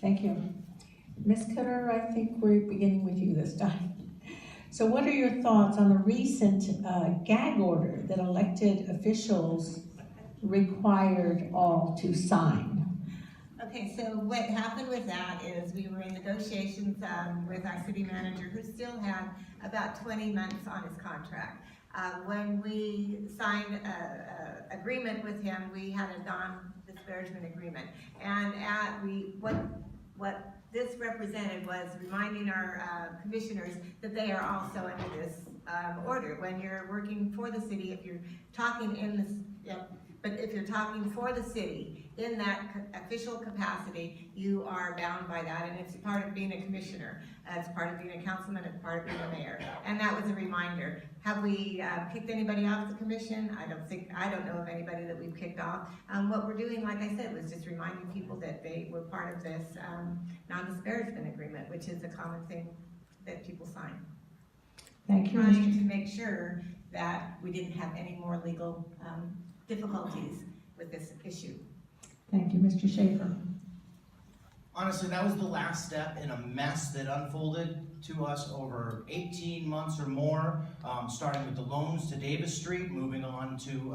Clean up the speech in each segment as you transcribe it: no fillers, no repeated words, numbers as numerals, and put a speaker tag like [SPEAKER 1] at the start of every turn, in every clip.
[SPEAKER 1] Thank you. Ms. Cutter, I think we're beginning with you this time. So what are your thoughts on the recent gag order that elected officials required all to sign?
[SPEAKER 2] Okay, so what happened with that is we were in negotiations with our city manager, who still had about 20 months on his contract. When we signed an agreement with him, we had a non-disparagement agreement. And what this represented was reminding our commissioners that they are also under this order. When you're working for the city, if you're talking in this, but if you're talking for the city in that official capacity, you are bound by that, and it's part of being a commissioner, it's part of being a councilman, it's part of being a mayor. And that was a reminder. Have we kicked anybody off the commission? I don't know of anybody that we've kicked off. What we're doing, like I said, was just reminding people that they were part of this non-disparagement agreement, which is a common thing that people sign.
[SPEAKER 1] Thank you.
[SPEAKER 2] Trying to make sure that we didn't have any more legal difficulties with this issue.
[SPEAKER 1] Thank you, Mr. Schaefer.
[SPEAKER 3] Honestly, that was the last step in a mess that unfolded to us over 18 months or more, starting with the loans to Davis Street, moving on to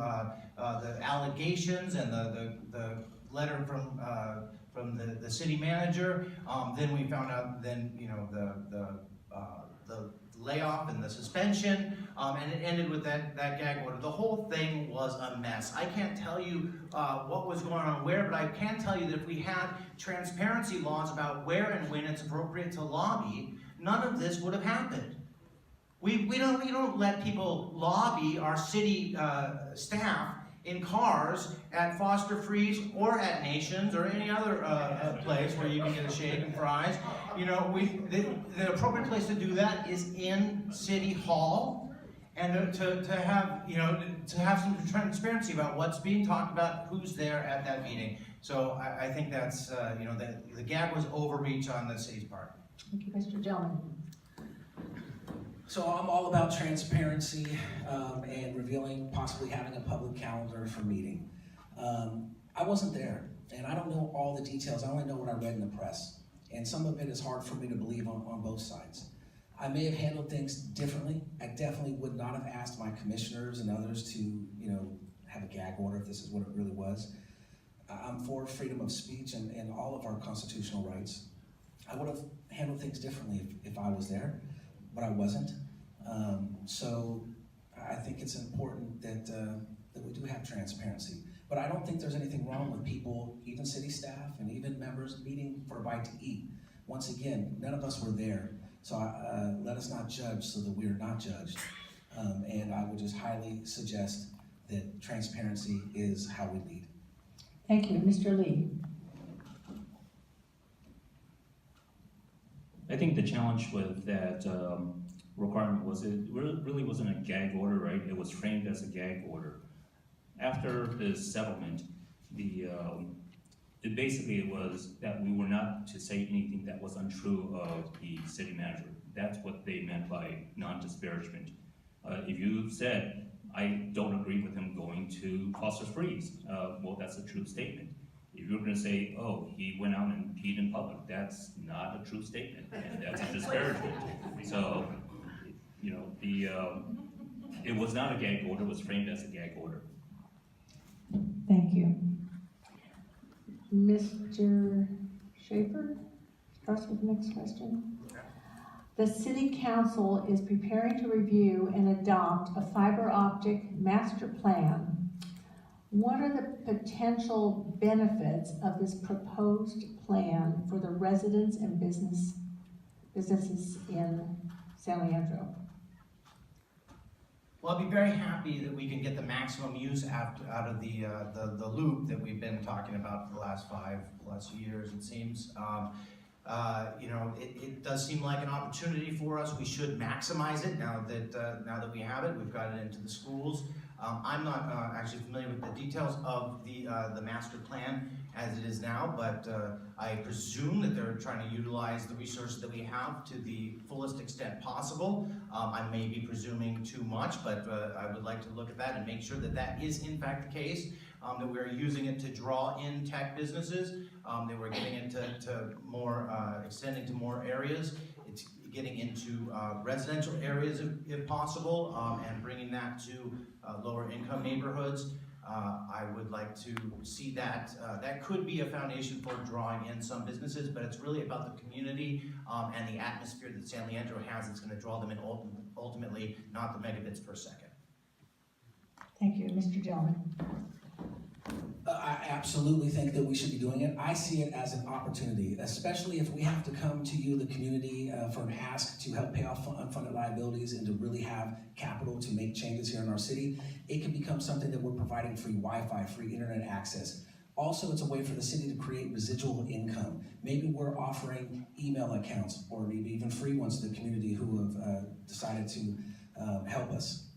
[SPEAKER 3] the allegations and the letter from the city manager. Then we found out, the layoff and the suspension, and it ended with that gag order. The whole thing was a mess. I can't tell you what was going on where, but I can tell you that if we had transparency laws about where and when it's appropriate to lobby, none of this would have happened. We don't let people lobby our city staff in cars at Foster Freeze or at Nations or any other place where you can get a shake and fries. You know, the appropriate place to do that is in City Hall, and to have some transparency about what's being talked about, who's there at that meeting. So I think that's the gag was overreach on the city's part.
[SPEAKER 1] Thank you, Mr. Gentleman.
[SPEAKER 4] So I'm all about transparency and revealing, possibly having a public calendar for meeting. I wasn't there, and I don't know all the details. I only know what I read in the press, and some of it is hard for me to believe on both sides. I may have handled things differently. I definitely would not have asked my commissioners and others to, have a gag order if this is what it really was. I'm for freedom of speech and all of our constitutional rights. I would have handled things differently if I was there, but I wasn't. So I think it's important that we do have transparency. But I don't think there's anything wrong with people, even city staff and even members, meeting for a bite to eat. Once again, none of us were there, so let us not judge so that we are not judged. And I would just highly suggest that transparency is how we lead.
[SPEAKER 1] Thank you, Mr. Lee.
[SPEAKER 5] I think the challenge with that requirement was it really wasn't a gag order, right? It was framed as a gag order. After the settlement, it basically was that we were not to say anything that was untrue of the city manager. That's what they meant by non-disparagement. If you said, I don't agree with him going to Foster Freeze, well, that's a true statement. If you're going to say, oh, he went out and peed in public, that's not a true statement, and that's a disparagement. So, it was not a gag order, it was framed as a gag order.
[SPEAKER 1] Thank you. Mr. Schaefer, starts with the next question. The City Council is preparing to review and adopt a fiber optic master plan. What are the potential benefits of this proposed plan for the residents and businesses in San Leandro?
[SPEAKER 3] Well, I'll be very happy that we can get the maximum use out of the loop that we've been talking about for the last 5+ years, it seems. It does seem like an opportunity for us. We should maximize it now that we have it. We've got it into the schools. I'm not actually familiar with the details of the master plan as it is now, but I presume that they're trying to utilize the resources that we have to the fullest extent possible. I may be presuming too much, but I would like to look at that and make sure that that is in fact the case, that we're using it to draw in tech businesses. They were getting into more, extending to more areas. It's getting into residential areas if possible, and bringing that to lower income neighborhoods. I would like to see that. That could be a foundation for drawing in some businesses, but it's really about the community and the atmosphere that San Leandro has that's going to draw them in ultimately, not the megabits per second.
[SPEAKER 1] Thank you, Mr. Gentleman.
[SPEAKER 4] I absolutely think that we should be doing it. I see it as an opportunity, especially if we have to come to you, the community, for an ask to help pay off unfunded liabilities and to really have capital to make changes here in our city. It can become something that we're providing free Wi-Fi, free internet access. Also, it's a way for the city to create residual income. Maybe we're offering email accounts or maybe even free ones to the community who have decided to help us,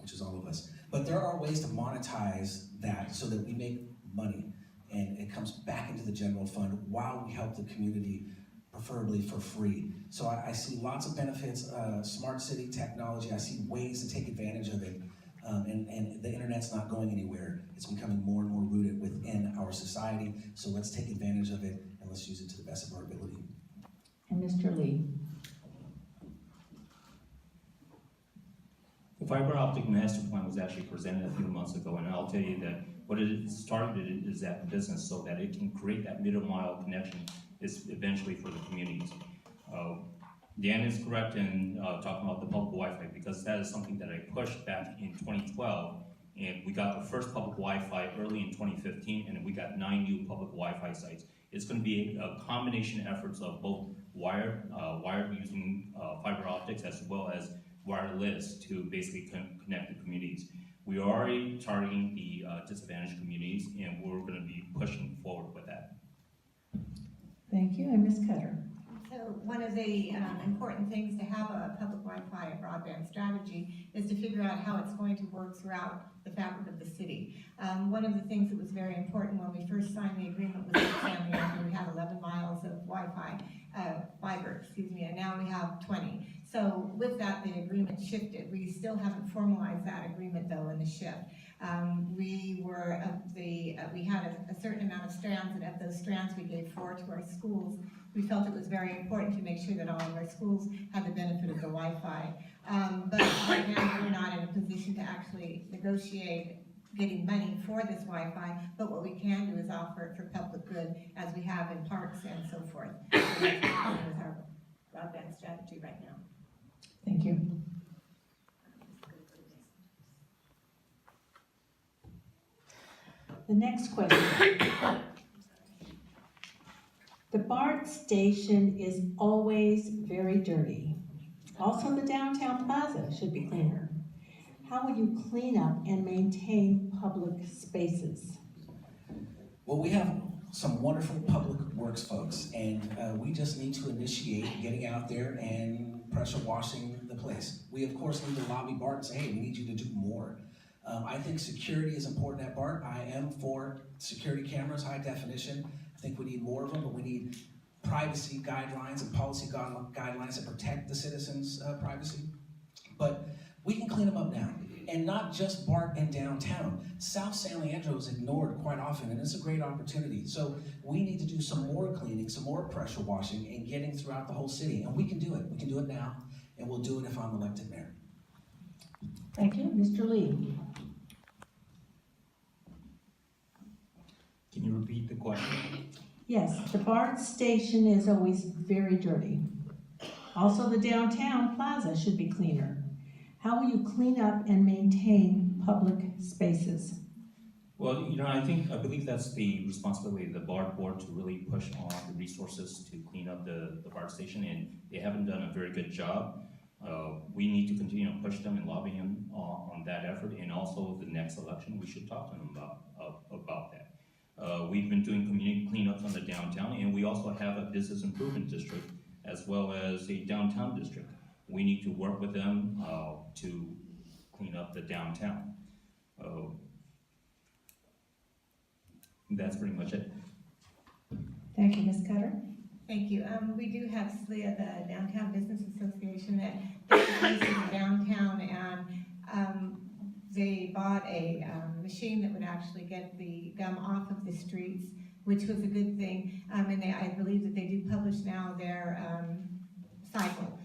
[SPEAKER 4] which is all of us. But there are ways to monetize that so that we make money and it comes back into the general fund while we help the community, preferably for free. So I see lots of benefits, smart city technology. I see ways to take advantage of it. And the internet's not going anywhere. It's becoming more and more rooted within our society. So let's take advantage of it and let's use it to the best of our ability.
[SPEAKER 1] And Mr. Lee.
[SPEAKER 5] The fiber optic master plan was actually presented a few months ago, and I'll tell you that what it started is that business so that it can create that middle mile connection is eventually for the communities. Dan is correct in talking about the public Wi-Fi, because that is something that I pushed back in 2012, and we got the first public Wi-Fi early in 2015, and we got 9 new public Wi-Fi sites. It's going to be a combination efforts of both wired using fiber optics as well as wireless to basically connect the communities. We are already targeting the disadvantaged communities, and we're going to be pushing forward with that.
[SPEAKER 1] Thank you, and Ms. Cutter.
[SPEAKER 2] So one of the important things to have a public Wi-Fi broadband strategy is to figure out how it's going to work throughout the fabric of the city. One of the things that was very important when we first signed the agreement with San Leandro, we had 11 miles of Wi-Fi, fiber, and now we have 20. So with that, the agreement shifted. We still haven't formalized that agreement though in the shift. We had a certain amount of strands, and of those strands we gave 4 to our schools. We felt it was very important to make sure that all of our schools had the benefit of the Wi-Fi. But right now we're not in a position to actually negotiate getting money for this Wi-Fi, but what we can do is offer it for public good, as we have in parks and so forth. So that's what we're doing with our broadband strategy right now.
[SPEAKER 1] Thank you. The next question. The BART station is always very dirty. Also, the downtown plaza should be cleaner. How will you clean up and maintain public spaces?
[SPEAKER 4] Well, we have some wonderful public works folks, and we just need to initiate getting out there and pressure washing the place. We of course need to lobby BART and say, hey, we need you to do more. I think security is important at BART. I am for security cameras, high definition. I think we need more of them, but we need privacy guidelines and policy guidelines that protect the citizens' privacy. But we can clean them up now. And not just BART and downtown. South San Leandro is ignored quite often, and it's a great opportunity. So we need to do some more cleaning, some more pressure washing, and getting throughout the whole city. And we can do it. We can do it now, and we'll do it if I'm elected mayor.
[SPEAKER 1] Thank you. Mr. Lee.
[SPEAKER 5] Can you repeat the question?
[SPEAKER 1] Yes, the BART station is always very dirty. Also, the downtown plaza should be cleaner. How will you clean up and maintain public spaces?
[SPEAKER 5] Well, I believe that's the responsibility of the BART board to really push on the resources to clean up the BART station, and they haven't done a very good job. We need to continue to push them and lobby them on that effort, and also the next election, we should talk to them about that. We've been doing community cleanups on the downtown, and we also have a business improvement district as well as a downtown district. We need to work with them to clean up the downtown. That's pretty much it.
[SPEAKER 1] Thank you, Ms. Cutter.
[SPEAKER 2] Thank you. We do have SLEA, the Downtown Business Association, that basically the downtown, and they bought a machine that would actually get the gum off of the streets. which was a good thing. And I believe that they do publish now their cycle,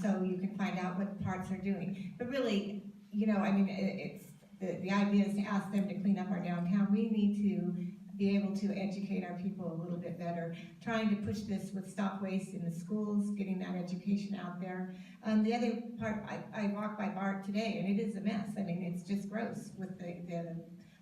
[SPEAKER 2] so you can find out what parts they're doing. But really, you know, I mean, it's the idea is to ask them to clean up our downtown. We need to be able to educate our people a little bit better, trying to push this with stop waste in the schools, getting that education out there. The other part, I walked by BART today, and it is a mess. I mean, it's just gross with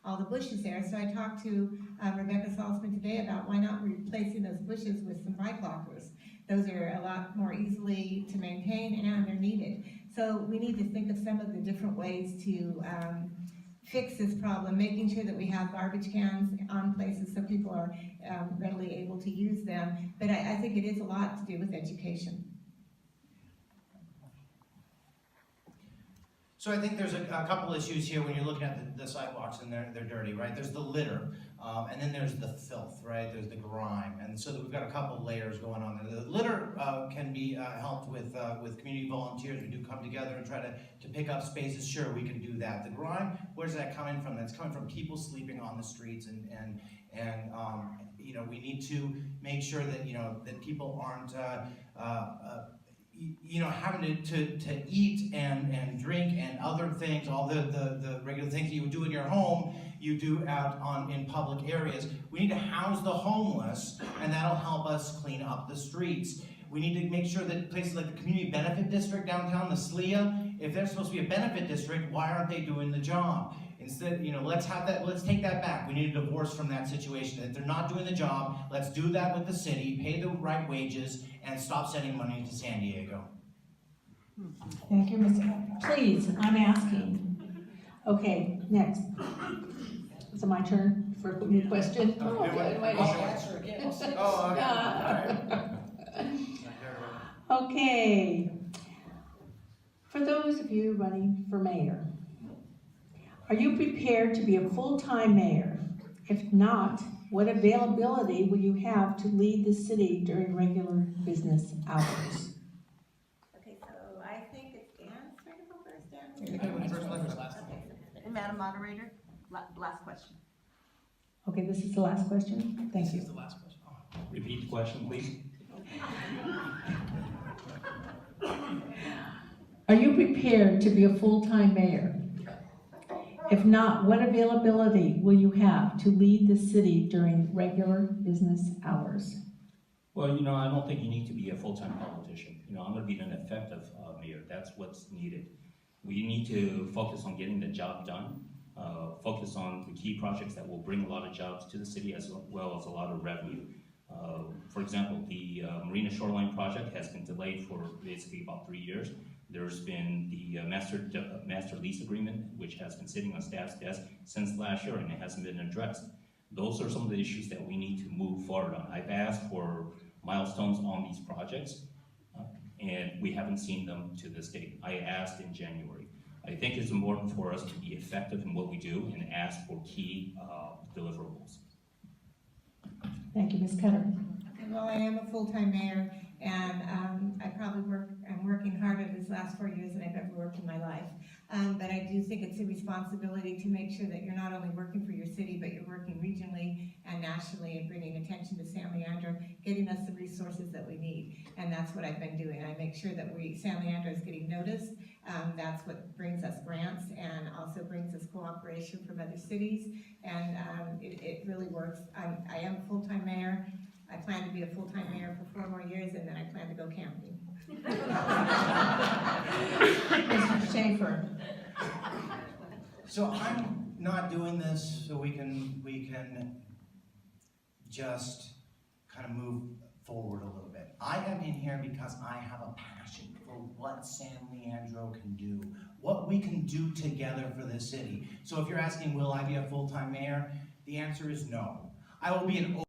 [SPEAKER 2] all the bushes there. So I talked to Rebecca Salzman today about why not replacing those bushes with some bike lockers. Those are a lot more easily to maintain, and they're needed. So we need to think of some of the different ways to fix this problem, making sure that we have garbage cans on places so people are readily able to use them. But I think it is a lot to do with education.
[SPEAKER 3] So I think there's a couple issues here when you're looking at the sidewalks and they're dirty, right? There's the litter, and then there's the filth, right? There's the grime, and so we've got a couple layers going on there. The litter can be helped with community volunteers. We do come together and try to pick up spaces. Sure, we can do that. The grime, where's that coming from? That's coming from people sleeping on the streets, and you know, we need to make sure that, you know, that people aren't you know, having to eat and drink and other things, all the regular things that you would do in your home, you do out in public areas. We need to house the homeless, and that'll help us clean up the streets. We need to make sure that places like the Community Benefit District downtown, the SLEA, if they're supposed to be a benefit district, why aren't they doing the job? Instead, you know, let's take that back. We need a divorce from that situation. If they're not doing the job, let's do that with the city, pay the right wages, and stop sending money to San Diego.
[SPEAKER 1] Thank you, Mr. Please, I'm asking. Okay, next. Is it my turn for a new question? Oh, okay, wait.
[SPEAKER 4] I'll answer again. I'll say-
[SPEAKER 3] Oh, okay. All right.
[SPEAKER 1] Okay. For those of you running for mayor, are you prepared to be a full-time mayor? If not, what availability will you have to lead the city during regular business hours?
[SPEAKER 2] Okay, so I think it's Dan's turn to go first, Dan?
[SPEAKER 6] And Madam Moderator, last question.
[SPEAKER 1] Okay, this is the last question? Thank you.
[SPEAKER 4] the last question.
[SPEAKER 5] Repeat the question, please.
[SPEAKER 1] Are you prepared to be a full-time mayor? If not, what availability will you have to lead the city during regular business hours?
[SPEAKER 5] Well, you know, I don't think you need to be a full-time politician. You know, I'm gonna be an effective mayor. That's what's needed. We need to focus on getting the job done, focus on the key projects that will bring a lot of jobs to the city as well as a lot of revenue. For example, the Marina Shoreline project has been delayed for basically about 3 years. There's been the master lease agreement, which has been sitting on staff's desk since last year, and it hasn't been addressed. Those are some of the issues that we need to move forward on. I've asked for milestones on these projects, and we haven't seen them to this date. I asked in January. I think it's important for us to be effective in what we do and ask for key deliverables.
[SPEAKER 1] Thank you, Ms. Cutter.
[SPEAKER 2] Well, I am a full-time mayor, and I'm working harder these last 4 years than I've ever worked in my life. But I do think it's a responsibility to make sure that you're not only working for your city, but you're working regionally and nationally and bringing attention to San Leandro, getting us the resources that we need. And that's what I've been doing. I make sure that San Leandro is getting noticed. That's what brings us grants and also brings us cooperation from other cities. And it really works. I am a full-time mayor. I plan to be a full-time mayor for 4 more years, and then I plan to go camping.
[SPEAKER 1] Mr. Schaefer.
[SPEAKER 3] So I'm not doing this so we can just kind of move forward a little bit. I am in here because I have a passion for what San Leandro can do, what we can do together for the city. So if you're asking, will I be a full-time mayor? The answer is no. I will be an